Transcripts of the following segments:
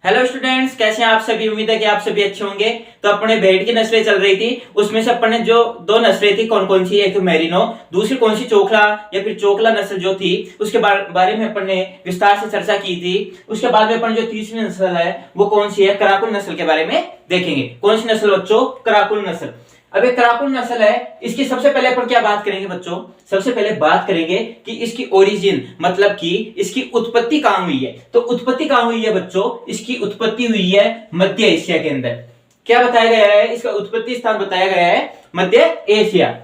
Hello students, कैसे हैं आप सभी। उम्मीद है कि आप सभी अच्छे होंगे। तो अपने भेड़ की नस्लें चल रही थी, उसमें से अपने जो दो नस्लें थी कौन कौन सी, एक मेरिनो, दूसरी कौन सी चोखला या फिर चोखला नस्ल जो थी उसके बारे में अपन ने विस्तार से चर्चा की थी। उसके बाद में अपन जो तीसरी नस्ल है वो कौन सी है, कराकुल नस्ल के बारे में देखेंगे। कौन सी नस्ल बच्चों, कराकुल नस्ल। अब एक कराकुल नस्ल है, इसकी सबसे पहले अपन क्या बात करेंगे बच्चों, सबसे पहले बात करेंगे कि इसकी ओरिजिन मतलब कि इसकी उत्पत्ति कहां हुई है। तो उत्पत्ति कहां हुई है बच्चों, इसकी उत्पत्ति हुई है मध्य एशिया के अंदर। क्या बताया गया है, इसका उत्पत्ति स्थान बताया गया है मध्य एशिया।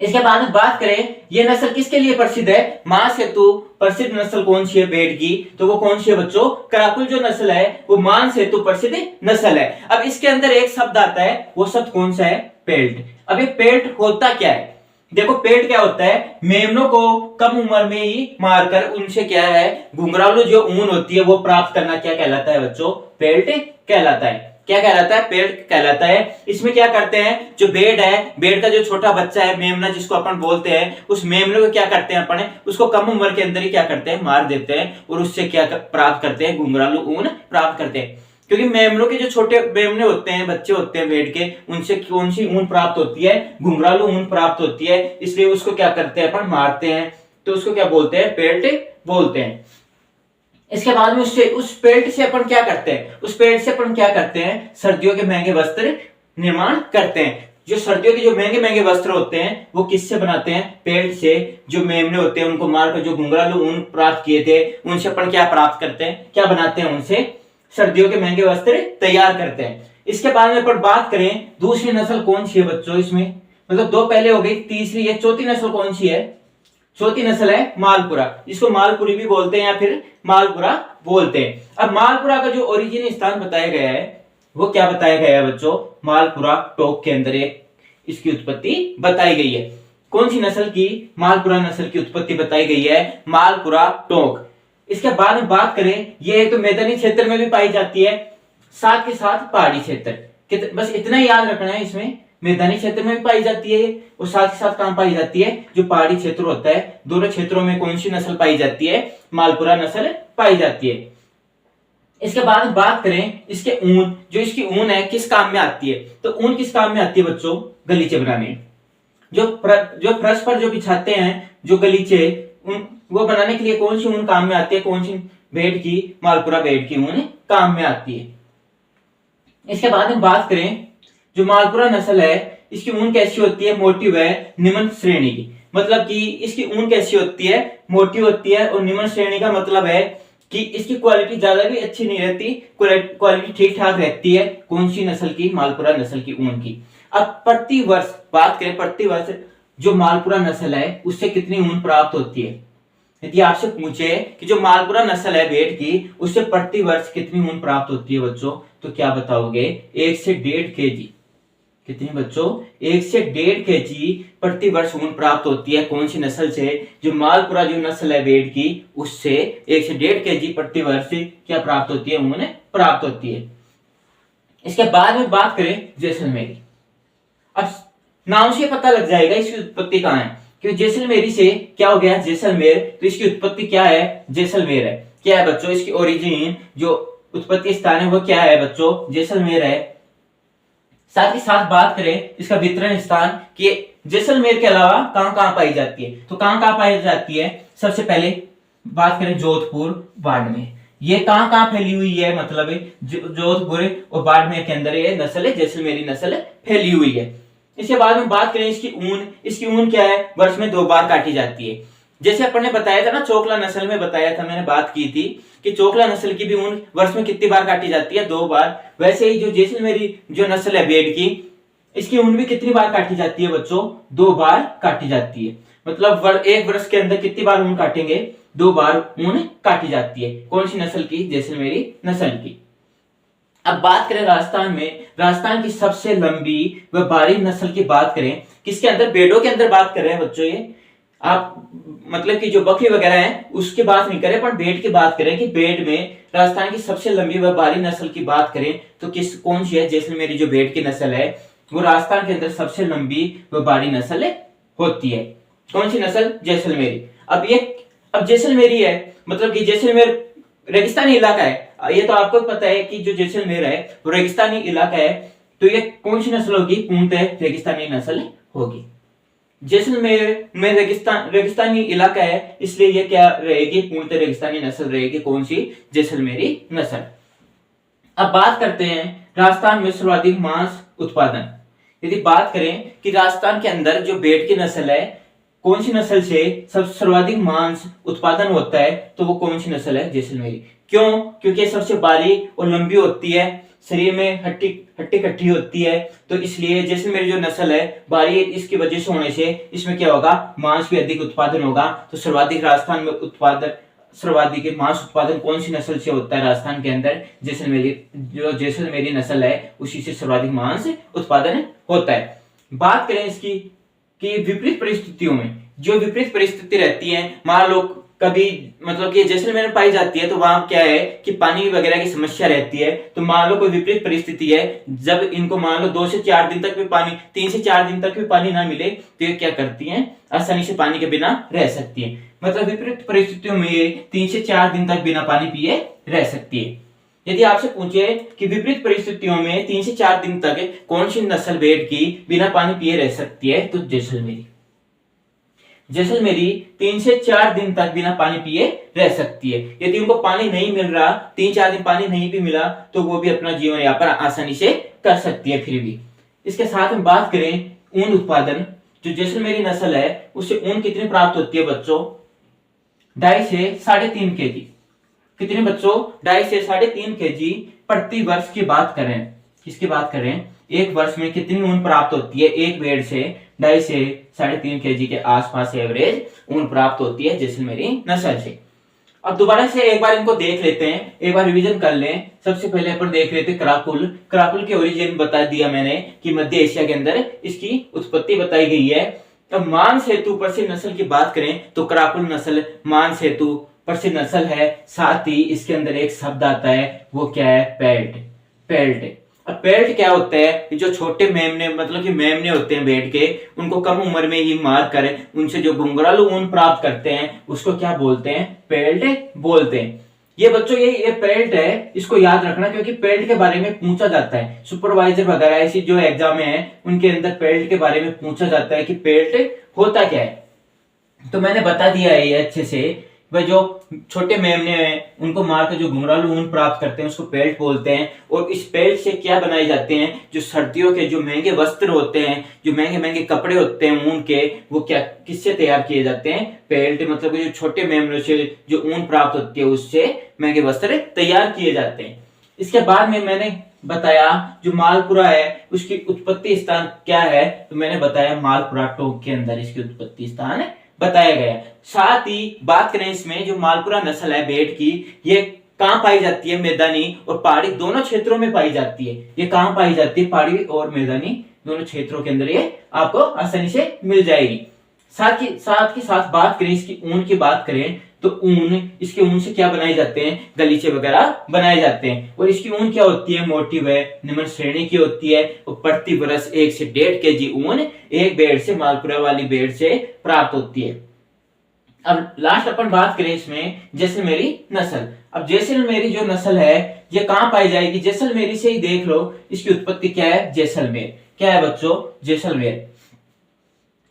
इसके बाद में बात करें ये नस्ल किसके लिए प्रसिद्ध है, मांस हेतु प्रसिद्ध नस्ल कौन सी है भेड़ की, तो वो कौन सी है बच्चों, कराकुल जो नस्ल है वो मांस हेतु प्रसिद्ध नस्ल है। अब इसके अंदर एक शब्द आता है, वो शब्द कौन सा है, पेल्ट। अब ये पेल्ट होता क्या है, देखो पेल्ट क्या होता है, मेमनों को कम उम्र में ही मारकर उनसे क्या है घुंघरालू जो ऊन होती है वो प्राप्त करना क्या कहलाता है बच्चों, पेल्ट कहलाता है। क्या कहलाता है, पेल्ट कहलाता है। इसमें क्या करते हैं, जो भेड़ है, भेड़ का जो छोटा बच्चा है मेमना जिसको अपन बोलते हैं, उस मेमने को क्या करते हैं अपन, उसको कम उम्र के अंदर ही क्या करते हैं, मार देते हैं और उससे क्या प्राप्त करते हैं, घुंघरालू ऊन प्राप्त करते हैं। क्योंकि मेमनों के जो छोटे मेमने होते हैं, बच्चे होते हैं भेड़ के, उनसे कौन सी ऊन प्राप्त होती है, घुंघरालू ऊन प्राप्त होती है। इसलिए उसको क्या करते हैं अपन, मारते हैं, तो उसको क्या बोलते हैं, पेल्ट बोलते हैं। इसके बाद में उससे उस पेल्ट से अपन क्या करते हैं, उस पेल्ट से अपन क्या करते हैं, सर्दियों के महंगे वस्त्र निर्माण करते हैं। जो सर्दियों के जो महंगे महंगे वस्त्र होते हैं वो किससे बनाते हैं, पेल्ट से। जो मेमने होते हैं उनको मारकर जो घुंघरालू ऊन प्राप्त किए थे उनसे अपन क्या प्राप्त करते हैं, क्या बनाते हैं, उनसे सर्दियों के महंगे वस्त्र तैयार करते हैं। इसके बाद में अपन बात करें दूसरी नस्ल कौन सी है बच्चों, इसमें मतलब दो पहले हो गई, तीसरी है, चौथी नस्ल कौन सी है, चौथी नस्ल है मालपुरा, जिसको मालपुरी भी बोलते हैं या फिर मालपुरा बोलते हैं। अब मालपुरा का जो ओरिजिन स्थान बताया गया है वो क्या बताया गया है बच्चों, मालपुरा टोक के अंदर एक इसकी उत्पत्ति बताई गई है। कौन सी नस्ल की, मालपुरा नस्ल की उत्पत्ति बताई गई है, मालपुरा टोक। इसके बाद में बात करें, ये तो मैदानी क्षेत्र में भी पाई जाती है, साथ के साथ पहाड़ी क्षेत्र, बस इतना ही याद रखना है, इसमें मैदानी क्षेत्र में भी पाई जाती है और साथ ही साथ कहां पाई जाती है, जो पहाड़ी क्षेत्र होता है, दोनों क्षेत्रों में कौन सी नस्ल पाई जाती है, मालपुरा नस्ल पाई जाती है। इसके बाद बात करें इसके ऊन, जो इसकी ऊन है किस काम में आती है, तो ऊन किस काम में आती है बच्चों, गलीचे बनाने। जो फर्श पर जो बिछाते हैं जो गलीचे, वो बनाने के लिए कौन सी ऊन काम में आती है, कौन सी भेड़ की, मालपुरा भेड़ की ऊन काम में आती है। इसके बाद हम बात करें जो मालपुरा नस्ल है इसकी ऊन कैसी होती है, मोटी व निम्न श्रेणी की। मतलब कि इसकी ऊन कैसी होती है, मोटी होती है, और निम्न श्रेणी का मतलब है कि इसकी क्वालिटी ज्यादा भी अच्छी नहीं रहती, क्वालिटी ठीक ठाक रहती है। कौन सी नस्ल की, मालपुरा नस्ल की ऊन की। अब प्रति वर्ष बात करें, प्रति वर्ष जो मालपुरा नस्ल है उससे कितनी ऊन प्राप्त होती है। यदि आपसे पूछे कि जो मालपुरा नस्ल है भेड़ की, उससे प्रति वर्ष कितनी ऊन प्राप्त होती है बच्चों, तो क्या बताओगे, 1 से 1.5 kg। कितनी बच्चों, 1 से 1.5 kg प्रति वर्ष ऊन प्राप्त होती है। कौन सी नस्ल से, जो मालपुरा जो नस्ल है भेड़ की, उससे 1 से 1.5 kg प्रति वर्ष क्या प्राप्त होती है, ऊन प्राप्त होती है। इसके बाद में बात करें जैसलमेरी। अब नाम से पता लग जाएगा इसकी उत्पत्ति कहां है, क्योंकि जैसलमेरी से क्या हो गया, जैसलमेर, तो इसकी उत्पत्ति क्या है, जैसलमेर है। क्या है बच्चों, इसकी ओरिजिन जो उत्पत्ति स्थान है वो क्या है बच्चों, जैसलमेर है। साथ ही साथ बात करें इसका वितरण स्थान कि जैसलमेर के अलावा कहां कहां पाई जाती है, तो कहां कहां पाई जाती है। सबसे पहले बात करें जोधपुर, बाड़मेर, ये कहां कहां फैली हुई है, मतलब जोधपुर और बाड़मेर के अंदर ये नस्ल है, जैसलमेरी नस्ल फैली हुई है। इसके बाद में बात करें इसकी ऊन क्या है, वर्ष में 2 बार काटी जाती है। जैसे अपन ने बताया था ना, चोखला नस्ल में बताया था, मैंने बात की थी कि चोखला नस्ल की भी ऊन वर्ष में कितनी बार काटी जाती है, 2 बार। वैसे ही जो जैसलमेरी जो नस्ल है भेड़ की, इसकी ऊन भी कितनी बार काटी जाती है बच्चों, 2 बार काटी जाती है। मतलब एक वर्ष के अंदर कितनी बार ऊन काटेंगे, 2 बार ऊन काटी जाती है। कौन सी नस्ल की, जैसलमेरी नस्ल की। अब बात करें राजस्थान में, राजस्थान की सबसे लंबी व भारी नस्ल की बात करें, किसके अंदर, भेड़ों के अंदर बात कर रहे हैं बच्चों। ये आप मतलब कि जो बकरी वगैरह है उसकी बात नहीं करें, पर भेड़ की बात करें कि भेड़ में राजस्थान की सबसे लंबी व भारी नस्ल की बात करें तो कौन सी है, जैसलमेरी जो भेड़ की नस्ल है वो राजस्थान के अंदर सबसे लंबी व भारी नस्ल होती है। कौन सी नस्ल, जैसलमेरी। अब जैसलमेरी है, मतलब कि जैसलमेर रेगिस्तानी इलाका है। ये तो आपको पता है कि जो जैसलमेर है वो रेगिस्तानी इलाका है, तो ये कौन सी नस्ल होगी? पूर्णतः रेगिस्तानी नस्ल होगी। जैसलमेर में रेगिस्तानी इलाका है, इसलिए ये क्या रहेगी? पूर्णतः रेगिस्तानी नस्ल रहेगी। कौन सी? जैसलमेरी नस्ल। अब बात करते हैं राजस्थान में सर्वाधिक मांस उत्पादन। यदि बात करें कि राजस्थान के अंदर जो भेड़ की नस्ल है, कौन सी नस्ल से सब सर्वाधिक मांस उत्पादन होता है, तो वो कौन सी नस्ल है? जैसलमेरी। क्यों? क्योंकि सबसे बारीक और लंबी होती है, शरीर में हट्टी कट्ठी होती है, तो इसलिए जैसलमेरी जो नस्ल है बारीक, इसकी वजह से होने से इसमें क्या होगा? मांस भी अधिक उत्पादन होगा। तो सर्वाधिक राजस्थान में सर्वाधिक मांस उत्पादन कौन सी नस्ल से होता है? राजस्थान के अंदर जैसलमेरी, जो जैसलमेरी नस्ल है उसी से सर्वाधिक मांस उत्पादन होता है। बात करें इसकी कि विपरीत परिस्थितियों में, जो विपरीत परिस्थिति रहती है, मान लो कभी मतलब कि जैसलमेर में पाई जाती है तो वहां क्या है कि पानी वगैरह की समस्या रहती है। तो मान लो कोई विपरीत परिस्थिति है, जब इनको मान लो 2 से 4 दिन तक भी पानी, 3 से 4 दिन तक भी पानी ना मिले, तो ये क्या करती हैं? आसानी से पानी के बिना रह सकती है। मतलब विपरीत परिस्थितियों में ये 3 से 4 दिन तक बिना पानी पिए रह सकती है। यदि आपसे पूछे कि विपरीत परिस्थितियों में 3 से 4 दिन तक कौन सी नस्ल भेड़ की बिना पानी पिए रह सकती है, तो जैसलमेरी। जैसलमेरी 3 से 4 दिन तक बिना पानी पिए रह सकती है। यदि उनको पानी नहीं मिल रहा, 3-4 दिन पानी नहीं भी मिला, तो वो भी अपना जीवन यापन आसानी से कर सकती है फिर भी। इसके साथ में बात करें ऊन उत्पादन, जो जैसलमेरी नस्ल है उससे ऊन कितनी प्राप्त होती है बच्चों? 2.5 से 3.5 केजी। कितने बच्चों? 2.5 से 3.5 केजी प्रति वर्ष की बात करें। किसकी बात करें? एक वर्ष में कितनी ऊन प्राप्त होती है? एक भेड़ से 2.5 से 3.5 केजी के आसपास एवरेज ऊन प्राप्त होती है जैसलमेरी नस्ल से। अब दोबारा से एक बार इनको देख लेते हैं, एक बार रिवीजन कर लें। सबसे पहले अपन देख लेते हैं कराकुल। कराकुल के ओरिजिन बता दिया मैंने कि मध्य एशिया के अंदर इसकी उत्पत्ति बताई गई है। अब मांस हेतु प्रसिद्ध नस्ल की बात करें तो कराकुल नस्ल मांस हेतु प्रसिद्ध नस्ल है। साथ ही इसके अंदर एक शब्द आता है, वो क्या है? पेल्ट। अब पेल्ट क्या होता है कि जो छोटे मेमने, मतलब कि मेमने होते हैं भेड़ के, उनको कम उम्र में ही मार कर उनसे जो घुंघरालू ऊन प्राप्त करते हैं उसको क्या बोलते हैं? पेल्ट बोलते हैं। ये बच्चों ये पेल्ट है, इसको याद रखना, क्योंकि पेल्ट के बारे में पूछा जाता है। सुपरवाइजर वगैरह ऐसी जो एग्जाम है उनके अंदर पेल्ट के बारे में पूछा जाता है कि पेल्ट होता क्या है। तो मैंने बता दिया है ये अच्छे से। वह जो छोटे मेमने हैं उनको मारकर जो घुंघरालू ऊन प्राप्त करते हैं उसको पेल्ट बोलते हैं। और इस पेल्ट से क्या बनाए जाते हैं? जो सर्दियों के जो महंगे वस्त्र होते हैं, जो महंगे कपड़े होते हैं ऊन के, वो क्या किससे तैयार किए जाते हैं? पेल्ट। मतलब जो छोटे मेमनों से जो ऊन प्राप्त होती है उससे महंगे वस्त्र तैयार किए जाते हैं। इसके बाद में मैंने बताया जो मालपुरा है उसकी उत्पत्ति स्थान क्या है, तो मैंने बताया मालपुरा टोंक के अंदर इसकी उत्पत्ति स्थान बताया गया। साथ ही बात करें इसमें जो मालपुरा नस्ल है भेड़ की, ये कहां पाई जाती है? मैदानी और पहाड़ी दोनों क्षेत्रों में पाई जाती है। ये कहां पाई जाती है? पहाड़ी और मैदानी दोनों क्षेत्रों के अंदर ये आपको आसानी से मिल जाएगी। साथ ही साथ बात करें इसकी ऊन की बात करें तो इसके ऊन से क्या बनाए जाते हैं? गलीचे वगैरह बनाए जाते हैं। और इसकी ऊन क्या होती है? मोटी व निम्न श्रेणी की होती है। और प्रति वर्ष 1 से 1.5 केजी ऊन एक भेड़ से, मालपुरा वाली भेड़ से प्राप्त होती है। अब लास्ट अपन बात करें इसमें जैसलमेरी नस्ल। अब जैसलमेरी जो नस्ल है ये कहां पाई जाएगी? जैसलमेरी से ही देख लो इसकी उत्पत्ति क्या है? जैसलमेर। क्या है बच्चों? जैसलमेर।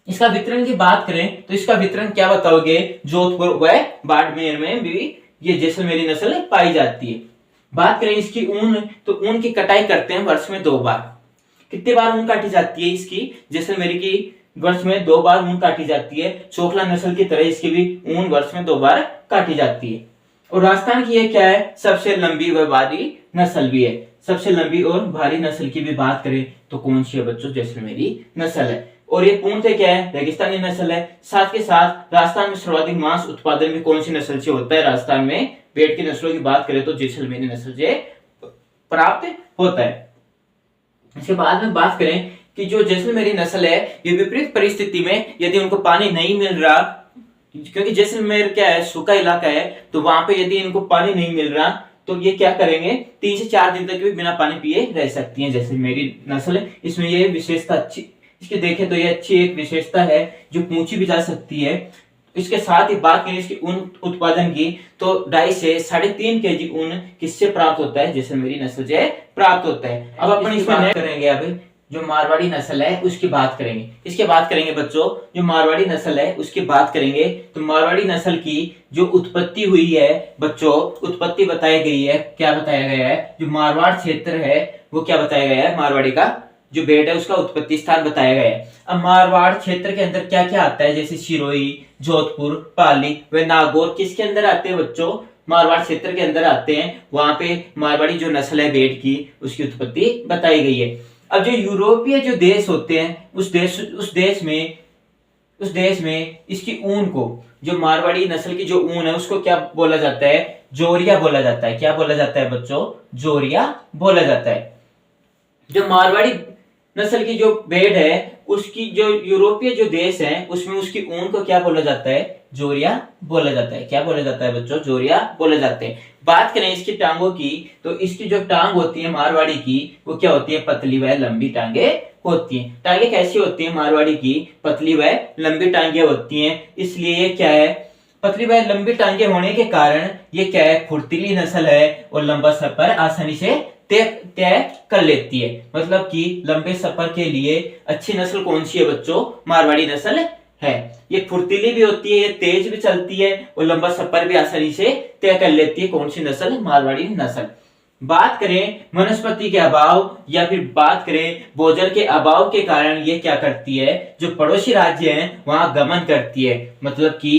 इसका वितरण की बात करें तो इसका वितरण क्या बताओगे? जोधपुर व बाड़मेर में भी ये जैसलमेरी नस्ल पाई जाती है। बात करें इसकी ऊन, तो ऊन की कटाई करते हैं वर्ष में 2 बार। कितने बार ऊन काटी जाती है इसकी? जैसलमेरी की वर्ष में 2 बार ऊन काटी जाती है। चोखला नस्ल की तरह इसकी भी ऊन वर्ष में 2 बार काटी जाती है। और राजस्थान की ये क्या है? सबसे लंबी व भारी नस्ल भी है। सबसे लंबी और भारी नस्ल की भी बात करें तो कौन सी है बच्चों? जैसलमेरी नस्ल है। और ये पूर्णतः क्या है? रेगिस्तानी नस्ल है। साथ के साथ राजस्थान में सर्वाधिक मांस उत्पादन भी कौन सी नस्ल से होता है? राजस्थान में भेड़ की नस्लों की बात करें तो जैसलमेरी नस्ल से प्राप्त होता है। इसके बाद में बात करें कि जो जैसलमेरी नस्ल है ये विपरीत परिस्थिति में यदि उनको पानी नहीं मिल रहा, क्योंकि जैसलमेर क्या है? सूखा इलाका है, तो वहां पे यदि इनको पानी नहीं मिल रहा तो ये क्या करेंगे? 3 से 4 दिन तक भी बिना पानी पिए रह सकती है जैसलमेरी नस्ल। इसमें ये विशेषता अच्छी, इसके देखें तो ये अच्छी एक विशेषता है जो पूछी भी जा सकती है। इसके साथ ही बात करें इसकी ऊन उत्पादन की, तो 2.5 से 3.5 केजी ऊन किससे प्राप्त होता है, जैसलमेरी नस्ल से प्राप्त होता है। अब अपन इसमें बात करेंगे, अब जो मारवाड़ी नस्ल है उसकी बात करेंगे। इसके बात करेंगे बच्चों, जो मारवाड़ी नस्ल है उसकी बात करेंगे, तो मारवाड़ी नस्ल की जो उत्पत्ति हुई है बच्चों, उत्पत्ति बताई गई है, क्या बताया गया है, जो मारवाड़ क्षेत्र है वो क्या बताया गया है, मारवाड़ी का जो बेट है उसका उत्पत्ति स्थान बताया गया है। अब मारवाड़ क्षेत्र के अंदर क्या क्या आता है, जैसे सिरोही, जोधपुर, पाली व नागौर किसके अंदर आते हैं बच्चों, मारवाड़ क्षेत्र के अंदर आते हैं। वहां पे मारवाड़ी जो नस्ल है बेट की उसकी उत्पत्ति बताई गई है। अब जो यूरोपीय जो देश होते हैं उस देश में इसकी ऊन को, जो मारवाड़ी नस्ल की जो ऊन है उसको क्या बोला जाता है, जोरिया बोला जाता है। क्या बोला जाता है बच्चों, जोरिया बोला जाता है। जो मारवाड़ी नस्ल की जो भेड़ है उसकी जो यूरोपीय जो देश है उसमें उसकी ऊन को क्या बोला जाता है, जोरिया बोला जाता है। क्या बोला जाता है बच्चों, जोरिया बोला जाते हैं। बात करें इसकी टांगों की, तो इसकी जो टांग होती है मारवाड़ी की वो क्या होती है, पतली व लंबी टांगे होती हैं। टांगे कैसी होती है मारवाड़ी की, पतली व लंबी टांगे होती हैं। इसलिए ये क्या है, पतली व लंबी टांगे होने के कारण ये क्या है, फुर्तीली नस्ल है और लंबा सफर आसानी से तय कर लेती है। मतलब कि लंबे सफर के लिए अच्छी नस्ल कौन सी है बच्चों, मारवाड़ी नस्ल है। ये फुर्तीली भी होती है, ये तेज भी चलती है और लंबा सफर भी आसानी से तय कर लेती है। कौन सी नस्ल, मारवाड़ी नस्ल। बात करें वनस्पति के अभाव या फिर बात करें भोजन के अभाव के कारण ये क्या करती है, जो पड़ोसी राज्य हैं वहां गमन करती है। मतलब कि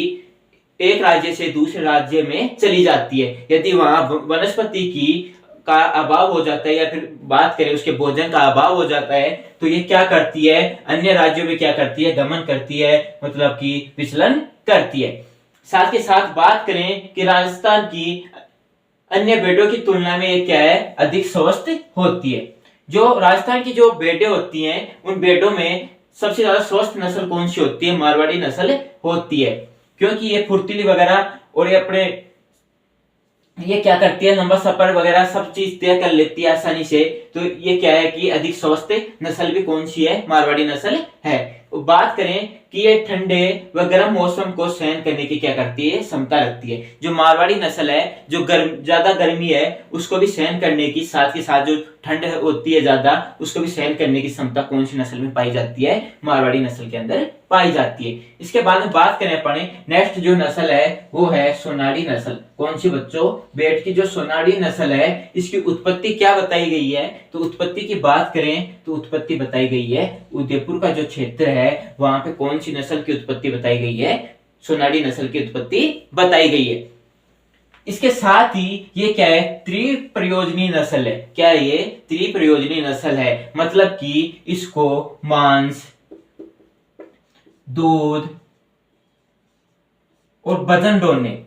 एक राज्य से दूसरे राज्य में चली जाती है। यदि वहां वनस्पति की का अभाव हो जाता है या फिर बात करें उसके भोजन का अभाव हो जाता है, तो ये क्या करती है, अन्य राज्यों में क्या करती है, गमन करती है, मतलब कि विचलन करती है। साथ के साथ बात करें कि राजस्थान की अन्य भेड़ों की तुलना में ये क्या है, अधिक स्वस्थ होती है। जो राजस्थान की जो भेड़ें होती हैं उन भेड़ों में सबसे ज्यादा स्वस्थ नस्ल कौन सी होती है, मारवाड़ी नस्ल होती है। क्योंकि ये फुर्तीली वगैरह और ये क्या करती है, लंबा सफर वगैरह सब चीज तय कर लेती है आसानी से। तो ये क्या है कि अधिक स्वस्थ नस्ल भी कौन सी है, मारवाड़ी नस्ल है। बात करें कि ये ठंडे व गर्म मौसम को सहन करने की क्या करती है, क्षमता रखती है। जो मारवाड़ी नस्ल है, जो ज्यादा गर्मी है उसको भी सहन करने की, साथ के साथ जो ठंड होती है ज्यादा उसको भी सहन करने की क्षमता कौन सी नस्ल में पाई जाती है, मारवाड़ी नस्ल के अंदर पाई जाती है। इसके बाद में बात करें अपने नेक्स्ट जो नस्ल है वो है सोनाली नस्ल। कौन सी बच्चों, बेट की जो सोनाली नस्ल है इसकी उत्पत्ति क्या बताई गई है, तो उत्पत्ति की बात करें तो उत्पत्ति बताई गई है उदयपुर का जो क्षेत्र है वहां पे कौन सी नस्ल की उत्पत्ति बताई गई है, सोनाली नस्ल की उत्पत्ति बताई गई है। इसके साथ ही ये क्या है, त्रिप्रयोजनी नस्ल है। क्या है ये, त्रिप्रयोजनी नस्ल है। मतलब कि इसको मांस, दूध और वजन ढोने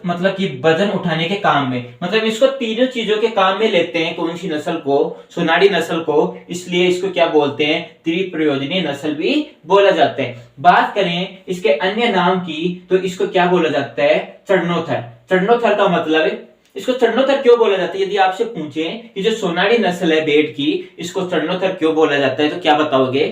मतलब कि वजन उठाने के काम में, मतलब इसको तीनों चीजों के काम में लेते हैं कौन सी नस्ल को, सोनाली नस्ल को। इसलिए इसको क्या बोलते हैं, त्रिप्रयोजनी नस्ल भी बोला जाता है। बात करें इसके अन्य नाम की, तो इसको क्या बोला जाता है, चरणोथर। चरणोथर का मतलब है, इसको चरणोथर क्यों बोला जाता है, यदि आपसे पूछे कि जो सोनाली नस्ल है भेड़ की इसको चरणोथर क्यों बोला जाता है, तो क्या बताओगे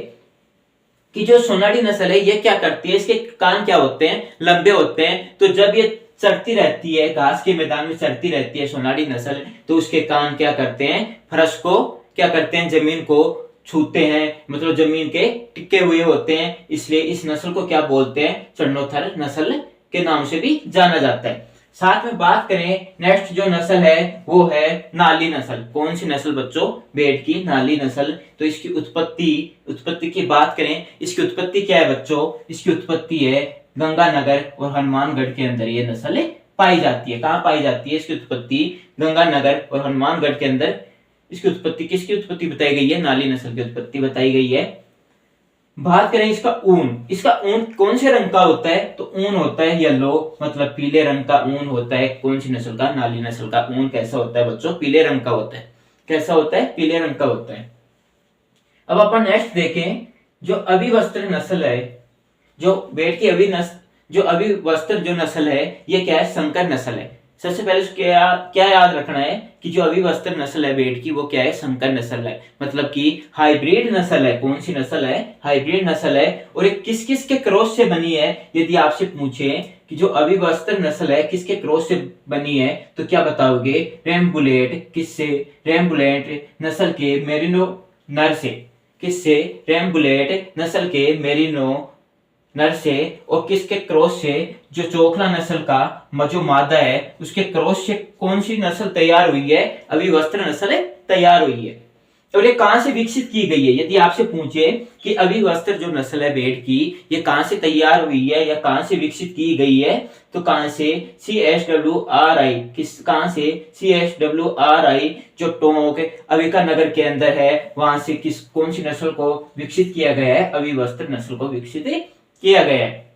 कि जो सोनाली नस्ल है ये क्या करती है, इसके कान क्या होते हैं, लंबे होते हैं। तो जब ये चरती रहती है, घास के मैदान में चरती रहती है सोनाली नस्ल, तो उसके कान क्या करते हैं, फर्श को क्या करते हैं, जमीन को छूते हैं, मतलब जमीन के टिके हुए होते हैं। इसलिए इस नस्ल को क्या बोलते हैं, चरणोथर नस्ल के नाम से भी जाना जाता है। साथ में बात करें नेक्स्ट जो नस्ल है वो है नाली नस्ल। कौन सी नस्ल बच्चों, भेड़ की नाली नस्ल। तो इसकी उत्पत्ति की बात करें, इसकी उत्पत्ति क्या है बच्चों, इसकी उत्पत्ति है गंगानगर और हनुमानगढ़ के अंदर ये नस्ल पाई जाती है। कहाँ पाई जाती है इसकी उत्पत्ति, गंगानगर और हनुमानगढ़ के अंदर। इसकी उत्पत्ति, किसकी उत्पत्ति बताई गई है, नाली नस्ल की उत्पत्ति बताई गई है। बात करें इसका ऊन कौन से रंग का होता है, तो ऊन होता है येलो, मतलब पीले रंग का ऊन होता है। कौन सी नस्ल का, नाली नस्ल का ऊन कैसा होता है बच्चों, पीले रंग का होता है। कैसा होता है, पीले रंग का होता है। अब अपन नेक्स्ट देखें, जो अभिवस्त्र नस्ल है, जो भेड़ की जो अभिवस्त्र जो नस्ल है ये क्या है, संकर नस्ल है। सबसे पहले क्या क्या याद रखना है कि जो अविवस्थित नस्ल है भेड़ की वो क्या है, संकर नस्ल है, मतलब कि हाइब्रिड नस्ल है। कौन सी नस्ल है, हाइब्रिड नस्ल है। और ये किस किस के क्रॉस से बनी है, यदि आपसे पूछे कि जो अविवस्थित नस्ल है किसके क्रॉस से बनी है, तो क्या बताओगे, रैम्बुलेट, किससे, रैम्बुलेट नस्ल के मेरिनो नर से, किससे, रैम्बुलेट नस्ल के मेरिनो नर से। और किसके क्रॉस से, जो चोखला नस्ल का जो मादा है उसके क्रॉस से कौन सी नस्ल तैयार हुई है, अविवस्थित नस्ल तैयार हुई है। और ये कहां से विकसित की गई है, यदि आपसे पूछे कि अविवस्थित जो नस्ल है भेड़ की ये कहां से तैयार हुई है या कहां से विकसित की गई है, तो कहां से, CHWRI, किस, कहां से, CHWRI जो टोंक अविका नगर के अंदर है वहां से किस, कौन सी नस्ल को विकसित किया गया है, अविवस्थित नस्ल को विकसित किया गया है।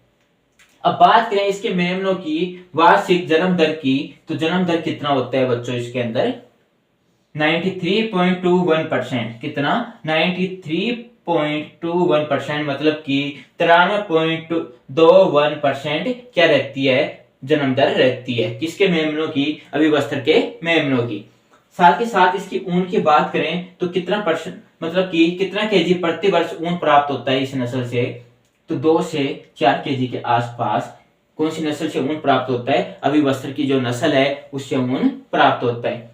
अब बात करें इसके मेमनों की वार्षिक जन्म दर की, तो जन्म दर कितना होता है बच्चों इसके अंदर, 93.21%। कितना, 93.21%, मतलब कि 93.21% क्या रहती है, जन्म दर रहती है। किसके मेमनों की, अविवस्थित के मेमनों की। साथ के साथ इसकी ऊन की बात करें तो कितना परसेंट, मतलब कि कितना केजी प्रति वर्ष ऊन प्राप्त होता है इस नस्ल से, तो 2 से 4 केजी के आसपास कौन सी नस्ल से ऊन प्राप्त होता है, अविवस्थित की जो नस्ल है उससे ऊन प्राप्त होता है।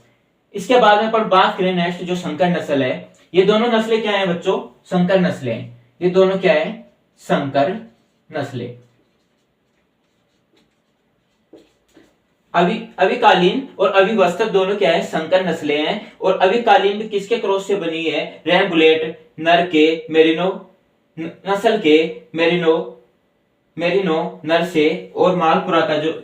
इसके बाद में अपन बात करें नेक्स्ट जो संकर नस्ल है, ये दोनों नस्लें क्या है बच्चों, संकर नस्लें हैं। ये दोनों क्या है, संकर नस्लें। अविकालीन और अविवस्थित दोनों क्या है, संकर नस्लें हैं। और अविकालीन भी किसके क्रॉस से बनी है, रैम्बुलेट नर के मेरिनो नस्ल के मेरिनो नर से, और मालपुरा का जो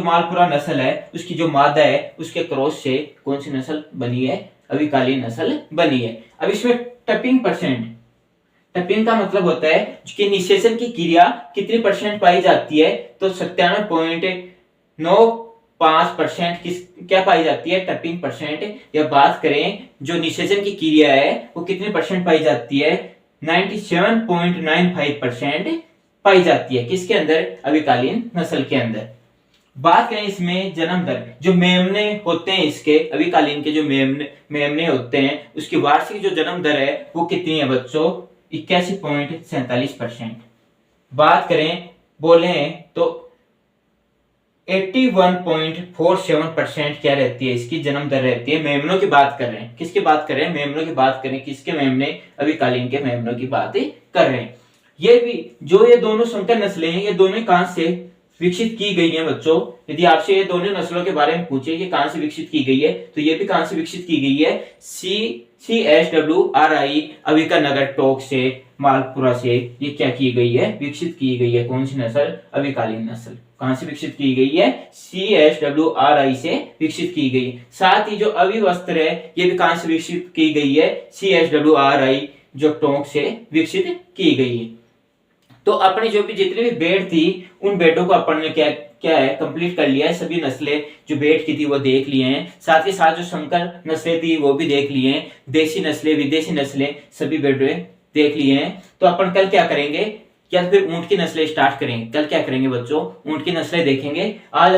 मालपुरा नस्ल है उसकी जो मादा है उसके क्रॉस से कौन सी नस्ल बनी है, अविकालीन नस्ल बनी है। अब इसमें टपिंग परसेंट, टपिंग का मतलब होता है कि निषेचन की क्रिया कितनी परसेंट पाई जाती है, तो 97.95% किस क्या पाई जाती है, टपिंग परसेंट। या बात करें जो निषेचन की क्रिया है वो कितने परसेंट पाई जाती है, 97.95% पाई जाती है। किसके अंदर, अविकालीन नस्ल के अंदर। बात करें इसमें जन्म दर, जो मेमने होते हैं इसके अविकालीन के जो मेमने होते हैं उसकी वार्षिक जो जन्म दर है वो कितनी है बच्चों, 81.47%। बात करें बोले तो 81.47% क्या रहती है इसकी जन्म दर रहती है। मेमनों की बात कर रहे हैं, किसकी बात कर रहे हैं, मेमनों की बात करें, किसके मेमने, अविकालीन के मेमनों की बात कर रहे हैं। ये भी जो ये दोनों संकर नस्लें हैं ये दोनों कहां से विकसित की गई हैं बच्चों, यदि आपसे ये दोनों नस्लों के बारे में पूछे कि कहां से विकसित की गई है, तो ये भी कहां से विकसित की गई है, CHWRI अविका नगर टोंक से, मालपुरा से ये क्या की गई है, विकसित की गई है। कौन सी नस्ल, अविकालीन नस्ल। कहां से विकसित की गई है, CHWRI से विकसित की गई। साथ ही जो अविवस्थित है ये भी कहां से विकसित की गई है, CHWRI जो टोंक से विकसित की गई है। तो अपनी जो भी जितनी भी भेड़ थी उन भेड़ों को अपन ने क्या है कंप्लीट कर लिया है। सभी नस्लें जो भेड़ की थी वो देख लिए हैं, साथ ही साथ जो संकर नस्लें थी वो भी देख लिए हैं, देसी नस्लें विदेशी नस्लें सभी भेड़ें देख लिए हैं। तो अपन कल क्या करेंगे, या फिर ऊंट की नस्लें स्टार्ट करेंगे। कल क्या करेंगे बच्चों, ऊंट की नस्लें देखेंगे। आज